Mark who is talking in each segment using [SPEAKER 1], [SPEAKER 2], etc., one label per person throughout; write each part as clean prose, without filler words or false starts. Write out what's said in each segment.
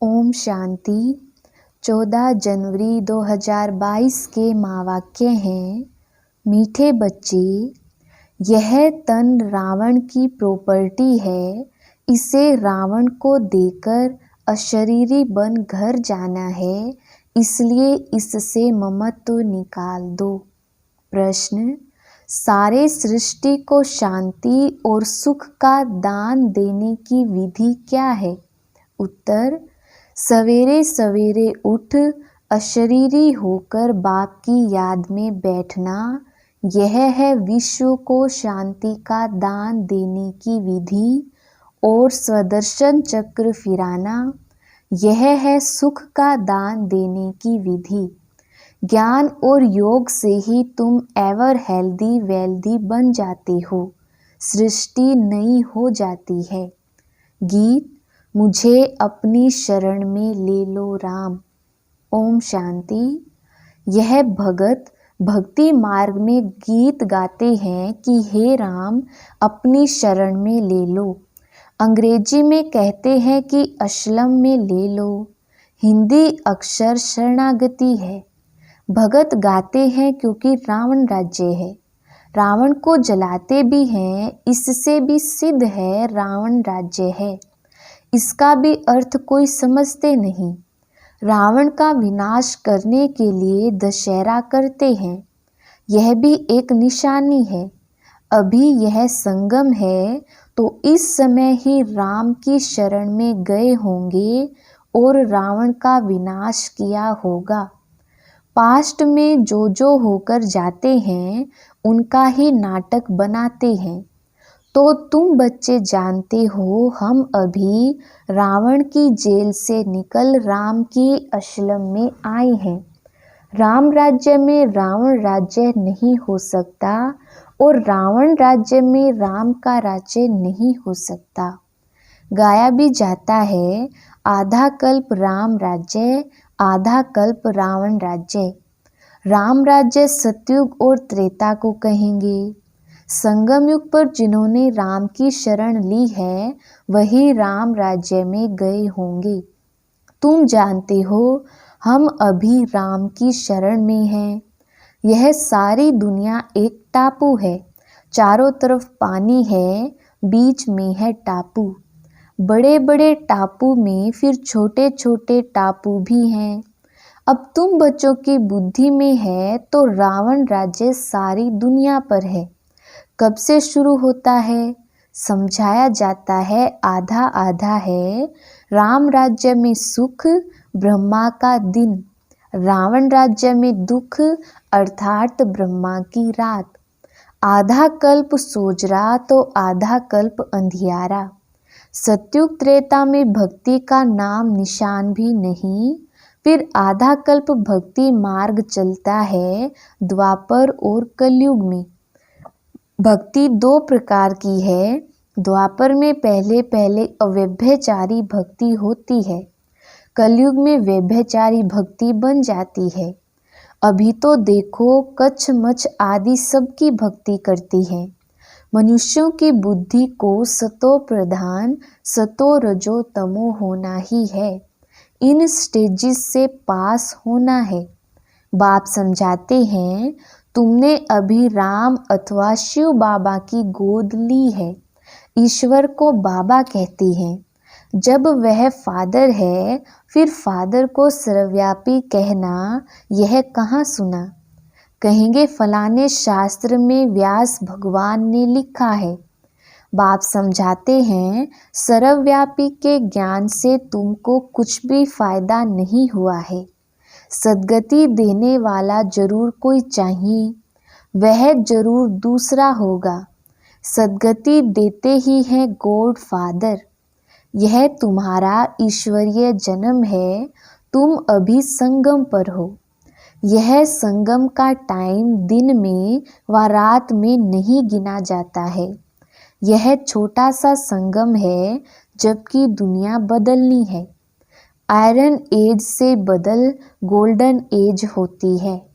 [SPEAKER 1] ओम शांति। 14 जनवरी 2022 के महावाक्य हैं, मीठे बच्चे, यह तन रावण की प्रॉपर्टी है। इसे रावण को देकर अशरीरी बन घर जाना है, इसलिए इससे ममत्व निकाल दो। प्रश्न: सारे सृष्टि को शांति और सुख का दान देने की विधि क्या है? उत्तर: सवेरे सवेरे उठ अशरीरी होकर बाप की याद में बैठना, यह है विश्व को शांति का दान देने की विधि। और स्वदर्शन चक्र फिराना, यह है सुख का दान देने की विधि। ज्ञान और योग से ही तुम एवर हेल्दी वेल्दी बन जाते हो, सृष्टि नई हो जाती है। गीत: मुझे अपनी शरण में ले लो राम। ओम शांति। यह भगत भक्ति मार्ग में गीत गाते हैं कि हे राम, अपनी शरण में ले लो। अंग्रेजी में कहते हैं कि असलम में ले लो। हिंदी अक्षर शरणागति है। भगत गाते हैं क्योंकि रावण राज्य है। रावण को जलाते भी हैं, इससे भी सिद्ध है रावण राज्य है। इसका भी अर्थ कोई समझते नहीं। रावण का विनाश करने के लिए दशहरा करते हैं, यह भी एक निशानी है। अभी यह संगम है, तो इस समय ही राम की शरण में गए होंगे और रावण का विनाश किया होगा। पास्ट में जो होकर जाते हैं, उनका ही नाटक बनाते हैं। तो तुम बच्चे जानते हो, हम अभी रावण की जेल से निकल राम की असलम में आए हैं। राम राज्य में रावण राज्य नहीं हो सकता और रावण राज्य में राम का राज्य नहीं हो सकता। गाया भी जाता है, आधा कल्प राम राज्य, आधा कल्प रावण राज्य। राम राज्य सतयुग और त्रेता को कहेंगे। संगम युग पर जिन्होंने राम की शरण ली है, वही राम राज्य में गए होंगे। तुम जानते हो, हम अभी राम की शरण में हैं। यह सारी दुनिया एक टापू है। चारों तरफ पानी है, बीच में है टापू। बड़े बड़े टापू में फिर छोटे छोटे टापू भी हैं। अब तुम बच्चों की बुद्धि में है तो रावण राज्य सारी दुनिया पर है। कब से शुरू होता है? समझाया जाता है आधा आधा है। राम राज्य में सुख, ब्रह्मा का दिन। रावण राज्य में दुख, अर्थात ब्रह्मा की रात। आधा कल्प सोजरा तो आधा कल्प अंधियारा। सतयुग त्रेता में भक्ति का नाम निशान भी नहीं। फिर आधा कल्प भक्ति मार्ग चलता है द्वापर और कलयुग में। भक्ति दो प्रकार की है। द्वापर में पहले पहले अव्यभिचारी भक्ति होती है, कलयुग में व्यभिचारी भक्ति बन जाती है। अभी तो देखो, कच्छ मच्छ आदि सबकी भक्ति करती है। मनुष्यों की बुद्धि को सतो प्रधान, सतो रजो तमो होना ही है। इन स्टेजेस से पास होना है। बाप समझाते हैं, तुमने अभी राम अथवा शिव बाबा की गोद ली है। ईश्वर को बाबा कहते हैं। जब वह फादर है, फिर फादर को सर्वव्यापी कहना, यह कहाँ सुना? कहेंगे फलाने शास्त्र में व्यास भगवान ने लिखा है। बाप समझाते हैं, सर्वव्यापी के ज्ञान से तुमको कुछ भी फायदा नहीं हुआ है। सद्गति देने वाला जरूर कोई चाहिए, वह जरूर दूसरा होगा। सद्गति देते ही है गॉड फादर। यह तुम्हारा ईश्वरीय जन्म है। तुम अभी संगम पर हो। यह संगम का टाइम दिन में व रात में नहीं गिना जाता है। यह छोटा सा संगम है, जबकि दुनिया बदलनी है। आयरन एज से बदल गोल्डन एज होती है।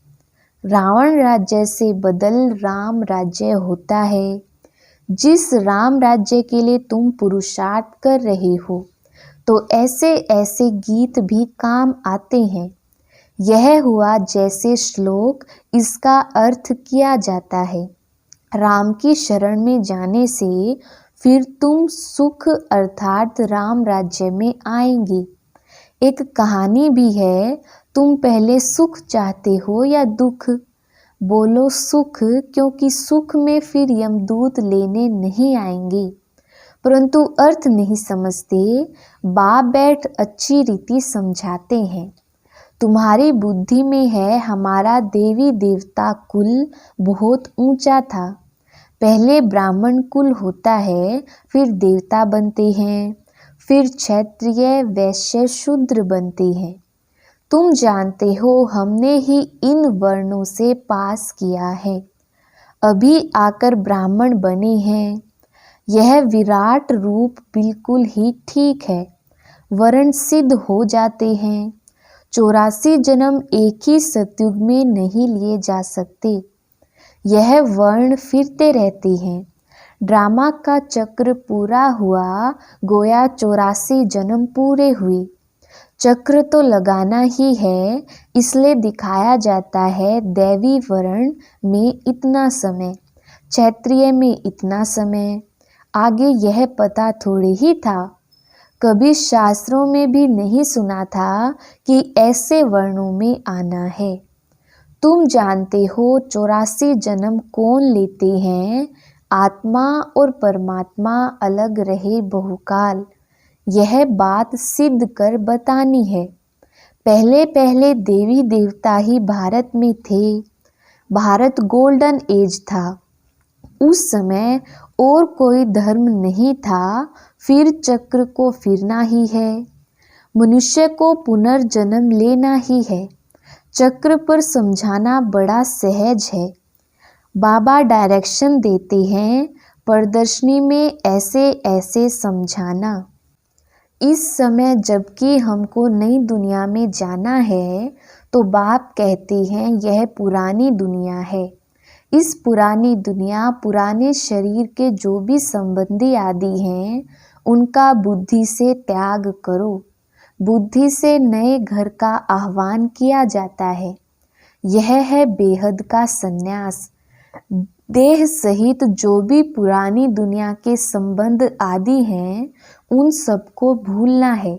[SPEAKER 1] रावण राज्य से बदल राम राज्य होता है। जिस राम राज्य के लिए तुम पुरुषार्थ कर रहे हो, तो ऐसे ऐसे गीत भी काम आते हैं। यह हुआ जैसे श्लोक, इसका अर्थ किया जाता है। राम की शरण में जाने से फिर तुम सुख अर्थात राम राज्य में आएंगे। एक कहानी भी है, तुम पहले सुख चाहते हो या दुख? बोलो सुख, क्योंकि सुख में फिर यमदूत लेने नहीं आएंगे। परंतु अर्थ नहीं समझते, बाप बैठ अच्छी रीति समझाते हैं। तुम्हारी बुद्धि में है हमारा देवी देवता कुल बहुत ऊंचा था। पहले ब्राह्मण कुल होता है, फिर देवता बनते हैं, फिर क्षत्रिय वैश्य शूद्र बनते हैं। तुम जानते हो हमने ही इन वर्णों से पास किया है, अभी आकर ब्राह्मण बने हैं। यह विराट रूप बिल्कुल ही ठीक है, वर्ण सिद्ध हो जाते हैं। 84 जन्म एक ही सतयुग में नहीं लिए जा सकते, यह वर्ण फिरते रहते हैं। ड्रामा का चक्र पूरा हुआ, गोया 84 जन्म पूरे हुए। चक्र तो लगाना ही है, इसलिए दिखाया जाता है दैवी वर्ण में इतना समय, क्षत्रिय में इतना समय। आगे यह पता थोड़ी ही था, कभी शास्त्रों में भी नहीं सुना था कि ऐसे वर्णों में आना है। तुम जानते हो 84 जन्म कौन लेते हैं? आत्मा और परमात्मा अलग रहे बहुकाल, यह बात सिद्ध कर बतानी है। पहले पहले देवी देवता ही भारत में थे। भारत गोल्डन एज था, उस समय और कोई धर्म नहीं था। फिर चक्र को फिरना ही है, मनुष्य को पुनर्जन्म लेना ही है। चक्र पर समझाना बड़ा सहज है। बाबा डायरेक्शन देते हैं, प्रदर्शनी में ऐसे ऐसे समझाना। इस समय जबकि हमको नई दुनिया में जाना है, तो बाप कहते हैं यह पुरानी दुनिया है। इस पुरानी दुनिया, पुराने शरीर के जो भी संबंधी आदि हैं, उनका बुद्धि से त्याग करो। बुद्धि से नए घर का आह्वान किया जाता है। यह है बेहद का संन्यास। देह सहित जो भी पुरानी दुनिया के संबंध आदि हैं, उन सबको भूलना है।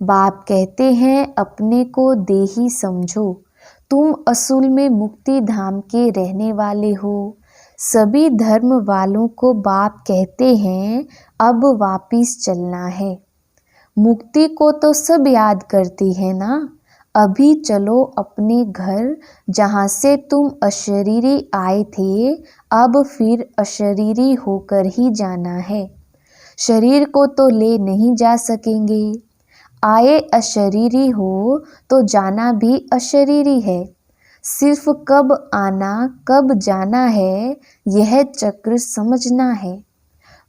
[SPEAKER 1] बाप कहते हैं अपने को देही समझो, तुम असूल में मुक्ति धाम के रहने वाले हो। सभी धर्म वालों को बाप कहते हैं अब वापिस चलना है। मुक्ति को तो सब याद करती है ना, अभी चलो अपने घर, जहाँ से तुम अशरीरी आए थे, अब फिर अशरीरी होकर ही जाना है। शरीर को तो ले नहीं जा सकेंगे, आए अशरीरी हो तो जाना भी अशरीरी है। सिर्फ कब आना कब जाना है, यह चक्र समझना है।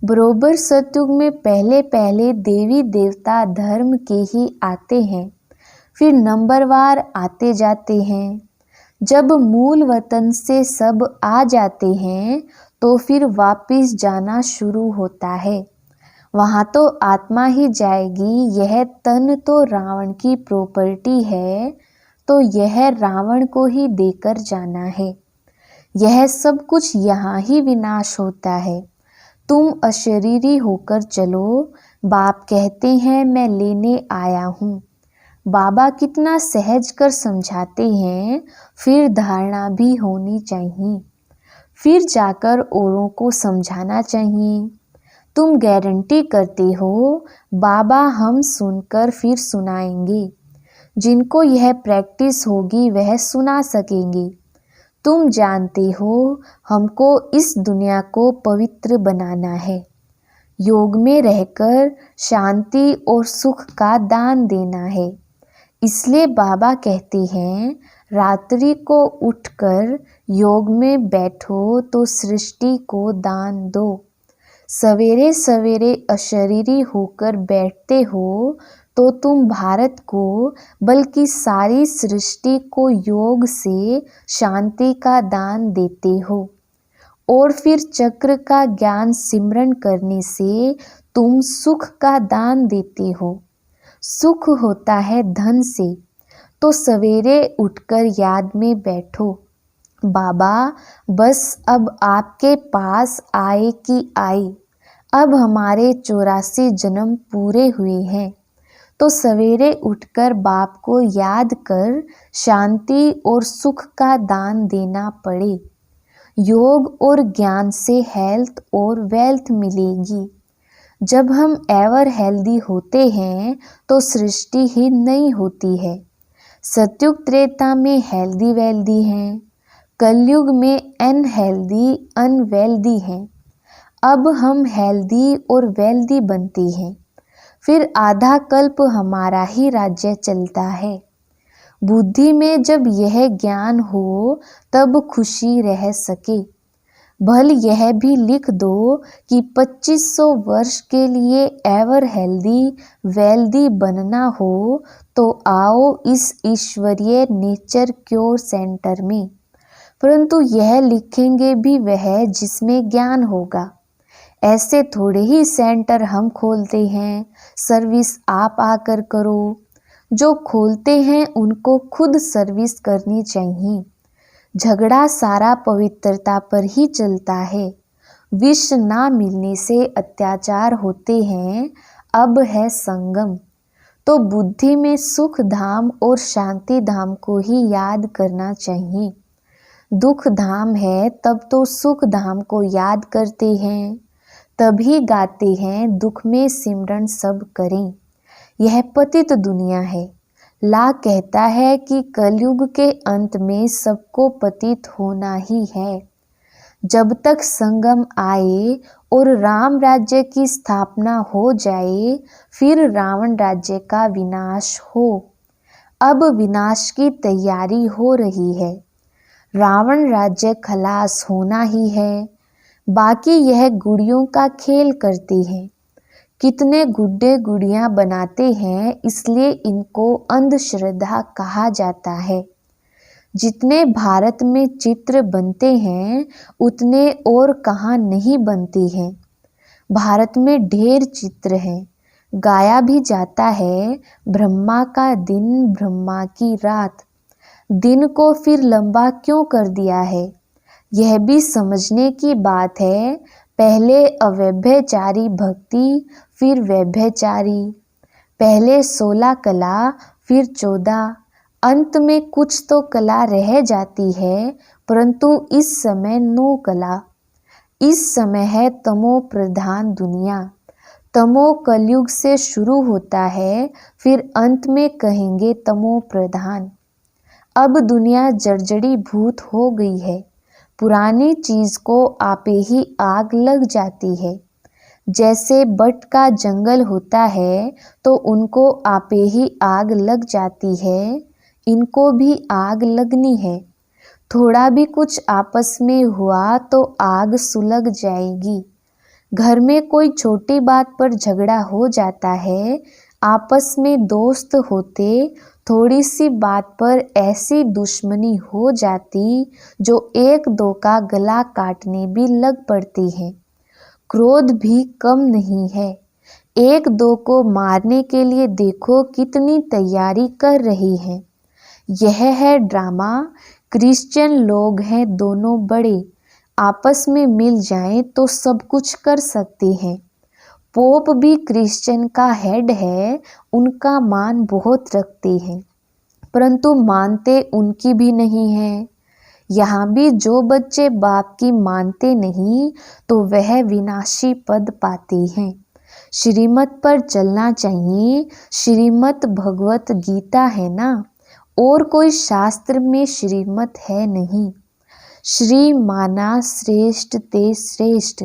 [SPEAKER 1] बरोबर सतयुग में पहले पहले देवी देवता धर्म के ही आते हैं, फिर नंबरवार आते जाते हैं। जब मूल वतन से सब आ जाते हैं, तो फिर वापिस जाना शुरू होता है। वहाँ तो आत्मा ही जाएगी। यह तन तो रावण की प्रॉपर्टी है, तो यह रावण को ही देकर जाना है। यह सब कुछ यहाँ ही विनाश होता है। तुम अशरीरी होकर चलो, बाप कहते हैं मैं लेने आया हूँ। बाबा कितना सहज कर समझाते हैं, फिर धारणा भी होनी चाहिए, फिर जाकर औरों को समझाना चाहिए। तुम गारंटी करते हो बाबा हम सुनकर फिर सुनाएंगे। जिनको यह प्रैक्टिस होगी वह सुना सकेंगे। तुम जानते हो हमको इस दुनिया को पवित्र बनाना है, योग में रहकर शांति और सुख का दान देना है। इसलिए बाबा कहते हैं रात्रि को उठकर योग में बैठो तो सृष्टि को दान दो। सवेरे सवेरे अशरीरी होकर बैठते हो तो तुम भारत को बल्कि सारी सृष्टि को योग से शांति का दान देते हो। और फिर चक्र का ज्ञान सिमरन करने से तुम सुख का दान देते हो। सुख होता है धन से, तो सवेरे उठकर याद में बैठो, बाबा बस अब आपके पास आए कि आए, अब हमारे 84 जन्म पूरे हुए हैं। तो सवेरे उठकर बाप को याद कर शांति और सुख का दान देना पड़े। योग और ज्ञान से हेल्थ और वेल्थ मिलेगी। जब हम एवर हेल्दी होते हैं तो सृष्टि ही नहीं होती है। सतयुग त्रेता में हेल्दी वेल्दी हैं, कलयुग में अनहेल्दी अनवेल्दी हैं। अब हम हेल्दी और वेल्दी बनती हैं, फिर आधा कल्प हमारा ही राज्य चलता है। बुद्धि में जब यह ज्ञान हो तब खुशी रह सके। भल यह भी लिख दो कि 2500 वर्ष के लिए एवर हेल्दी वेल्दी बनना हो तो आओ इस ईश्वरीय नेचर क्योर सेंटर में। परंतु यह लिखेंगे भी वह जिसमें ज्ञान होगा। ऐसे थोड़े ही सेंटर हम खोलते हैं, सर्विस आप आकर करो। जो खोलते हैं उनको खुद सर्विस करनी चाहिए। झगड़ा सारा पवित्रता पर ही चलता है। विष ना मिलने से अत्याचार होते हैं, अब है संगम। तो बुद्धि में सुख धाम और शांति धाम को ही याद करना चाहिए। दुख धाम है तब तो सुख धाम को याद करते हैं, तभी गाते हैं दुख में सिमरन सब करें। यह पतित दुनिया है। ला कहता है कि कलयुग के अंत में सबको पतित होना ही है। जब तक संगम आए और राम राज्य की स्थापना हो जाए, फिर रावण राज्य का विनाश हो। अब विनाश की तैयारी हो रही है। रावण राज्य खलास होना ही है। बाकी यह गुड़ियों का खेल करती हैं। कितने गुड्डे गुड़ियां बनाते हैं, इसलिए इनको अंधश्रद्धा कहा जाता है। जितने भारत में चित्र बनते हैं उतने और कहाँ नहीं बनते हैं। भारत में ढेर चित्र हैं। गाया भी जाता है, ब्रह्मा का दिन ब्रह्मा की रात। दिन को फिर लंबा क्यों कर दिया है, यह भी समझने की बात है। पहले अव्यभिचारी भक्ति, फिर व्यभिचारी। पहले 16 कला, फिर 14। अंत में कुछ तो कला रह जाती है, परंतु इस समय 9 कला। इस समय है तमो प्रधान दुनिया। तमो कलयुग से शुरू होता है, फिर अंत में कहेंगे तमो प्रधान। अब दुनिया जर्जरी भूत हो गई है। पुरानी चीज को आपे ही आग लग जाती है। जैसे बट का जंगल होता है तो उनको आपे ही आग लग जाती है, इनको भी आग लगनी है। थोड़ा भी कुछ आपस में हुआ तो आग सुलग जाएगी। घर में कोई छोटी बात पर झगड़ा हो जाता है, आपस में दोस्त होते, थोड़ी सी बात पर ऐसी दुश्मनी हो जाती जो एक दो का गला काटने भी लग पड़ती है। क्रोध भी कम नहीं है। एक दो को मारने के लिए देखो कितनी तैयारी कर रही है। यह है ड्रामा। क्रिश्चियन लोग हैं दोनों बड़े, आपस में मिल जाएं तो सब कुछ कर सकते हैं। पोप भी क्रिश्चियन का हेड है, उनका मान बहुत रखते हैं, परंतु मानते उनकी भी नहीं है। यहाँ भी जो बच्चे बाप की मानते नहीं तो वह विनाशी पद पाते हैं। श्रीमत पर चलना चाहिए। श्रीमत भगवत गीता है ना, और कोई शास्त्र में श्रीमत है नहीं। श्री माना श्रेष्ठ ते श्रेष्ठ,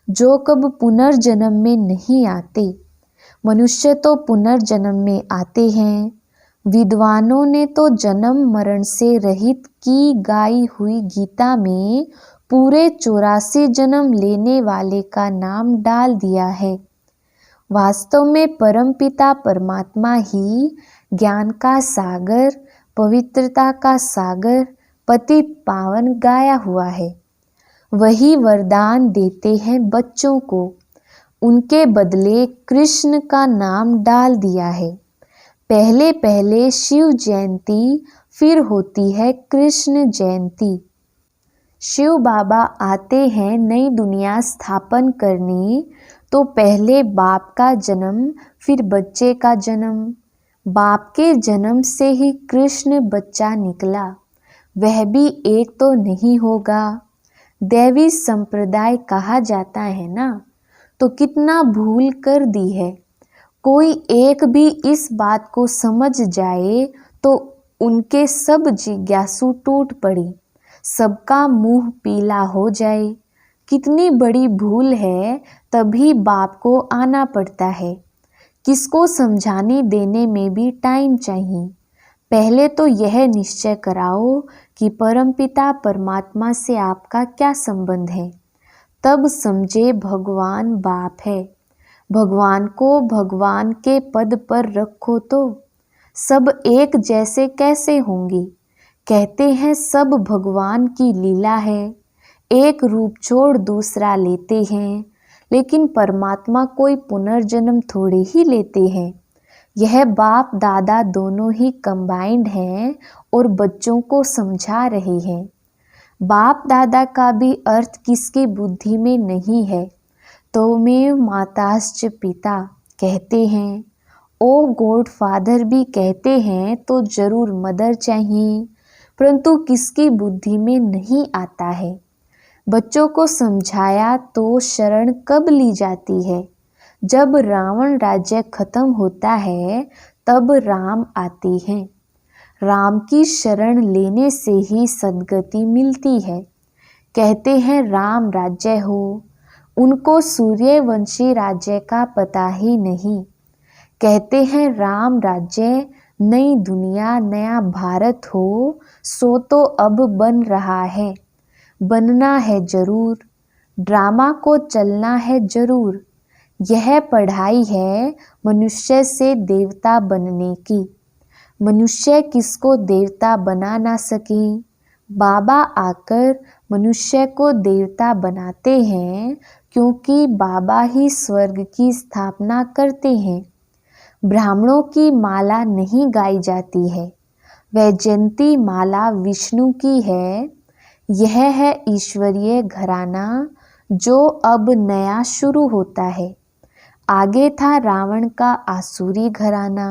[SPEAKER 1] जो कब पुनर्जन्म में नहीं आते। मनुष्य तो पुनर्जन्म में आते हैं। विद्वानों ने तो जन्म मरण से रहित की गाई हुई गीता में पूरे 84 जन्म लेने वाले का नाम डाल दिया है। वास्तव में परमपिता परमात्मा ही ज्ञान का सागर, पवित्रता का सागर, पति पावन गाया हुआ है। वही वरदान देते हैं बच्चों को। उनके बदले कृष्ण का नाम डाल दिया है। पहले पहले शिव जयंती, फिर होती है कृष्ण जयंती। शिव बाबा आते हैं नई दुनिया स्थापन करने, तो पहले बाप का जन्म, फिर बच्चे का जन्म। बाप के जन्म से ही कृष्ण बच्चा निकला, वह भी एक तो नहीं होगा। दैवी संप्रदाय कहा जाता है ना, तो कितना भूल कर दी है। कोई एक भी इस बात को समझ जाए तो उनके सब जिज्ञासु टूट पड़ी, सबका मुंह पीला हो जाए। कितनी बड़ी भूल है, तभी बाप को आना पड़ता है। किसको समझाने देने में भी टाइम चाहिए। पहले तो यह निश्चय कराओ कि परमपिता परमात्मा से आपका क्या संबंध है, तब समझे भगवान बाप है। भगवान को भगवान के पद पर रखो तो सब एक जैसे कैसे होंगे। कहते हैं सब भगवान की लीला है, एक रूप छोड़ दूसरा लेते हैं, लेकिन परमात्मा कोई पुनर्जन्म थोड़े ही लेते हैं। यह बाप दादा दोनों ही कंबाइंड हैं और बच्चों को समझा रहे हैं। बाप दादा का भी अर्थ किसकी बुद्धि में नहीं है। तो में माताश्च पिता कहते हैं, ओ गॉड फादर भी कहते हैं, तो जरूर मदर चाहिए, परंतु किसकी बुद्धि में नहीं आता है। बच्चों को समझाया तो शरण कब ली जाती है, जब रावण राज्य खत्म होता है तब राम आते हैं। राम की शरण लेने से ही सद्गति मिलती है। कहते हैं राम राज्य हो, उनको सूर्यवंशी राज्य का पता ही नहीं। कहते हैं राम राज्य, नई दुनिया नया भारत हो, सो तो अब बन रहा है, बनना है जरूर, ड्रामा को चलना है जरूर। यह पढ़ाई है मनुष्य से देवता बनने की। मनुष्य किसको देवता बना ना सके, बाबा आकर मनुष्य को देवता बनाते हैं, क्योंकि बाबा ही स्वर्ग की स्थापना करते हैं। ब्राह्मणों की माला नहीं गाई जाती है, वैजयंती माला विष्णु की है। यह है ईश्वरीय घराना जो अब नया शुरू होता है। आगे था रावण का आसुरी घराना।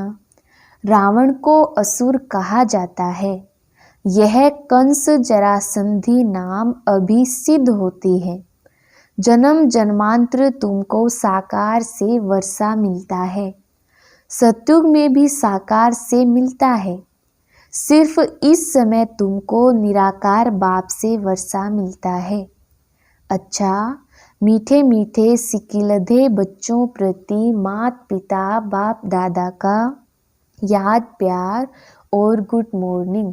[SPEAKER 1] रावण को असुर कहा जाता है। यह कंस जरासंधी नाम अभी सिद्ध होती है। जन्म जन्मांतर तुमको साकार से वर्षा मिलता है, सतयुग में भी साकार से मिलता है। सिर्फ इस समय तुमको निराकार बाप से वर्षा मिलता है। अच्छा, मीठे मीठे सिकिलधे बच्चों प्रति माता पिता बाप दादा का याद प्यार और गुड मॉर्निंग।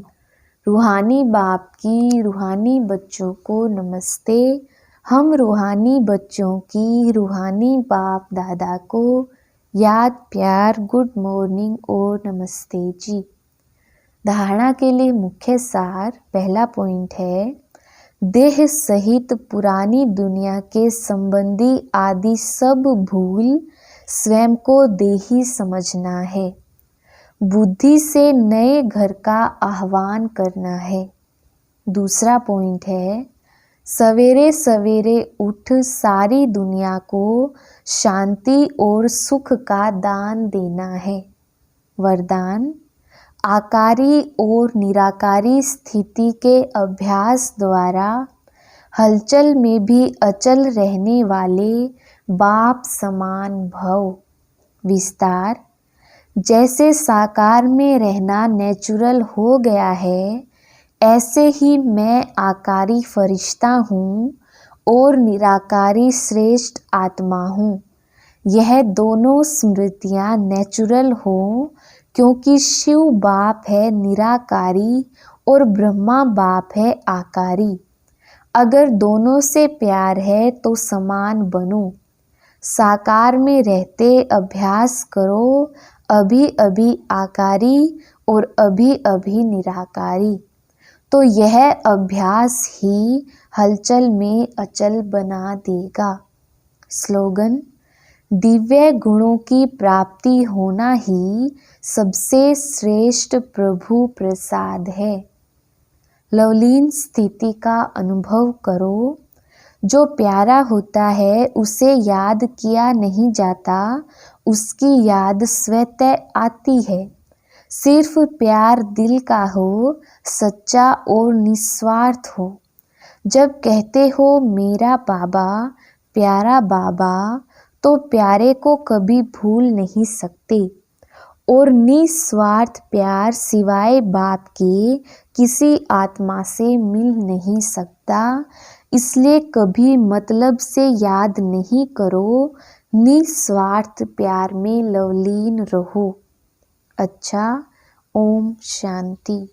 [SPEAKER 1] रूहानी बाप की रूहानी बच्चों को नमस्ते। हम रूहानी बच्चों की रूहानी बाप दादा को याद प्यार गुड मॉर्निंग और नमस्ते जी। धारणा के लिए मुख्य सार, पहला पॉइंट है, देह सहित पुरानी दुनिया के संबंधी आदि सब भूल स्वयं को देही समझना है। बुद्धि से नए घर का आह्वान करना है। दूसरा पॉइंट है, सवेरे सवेरे उठ सारी दुनिया को शांति और सुख का दान देना है। वरदान, आकारी और निराकारी स्थिति के अभ्यास द्वारा हलचल में भी अचल रहने वाले बाप समान भव। विस्तार, जैसे साकार में रहना नेचुरल हो गया है, ऐसे ही मैं आकारी फरिश्ता हूँ और निराकारी श्रेष्ठ आत्मा हूँ। यह दोनों स्मृतियाँ नेचुरल हो, क्योंकि शिव बाप है निराकारी और ब्रह्मा बाप है आकारी। अगर दोनों से प्यार है तो समान बनो। साकार में रहते अभ्यास करो, अभी अभी आकारी और अभी अभी निराकारी। तो यह अभ्यास ही हलचल में अचल बना देगा। स्लोगन, दिव्य गुणों की प्राप्ति होना ही सबसे श्रेष्ठ प्रभु प्रसाद है। लवलीन स्थिति का अनुभव करो। जो प्यारा होता है उसे याद किया नहीं जाता, उसकी याद स्वतः आती है। सिर्फ प्यार दिल का हो, सच्चा और निस्वार्थ हो। जब कहते हो मेरा बाबा, प्यारा बाबा, तो प्यारे को कभी भूल नहीं सकते। और निस्वार्थ प्यार सिवाय बाप के किसी आत्मा से मिल नहीं सकता। इसलिए कभी मतलब से याद नहीं करो, निस्वार्थ प्यार में लवलीन रहो। अच्छा, ओम शांति।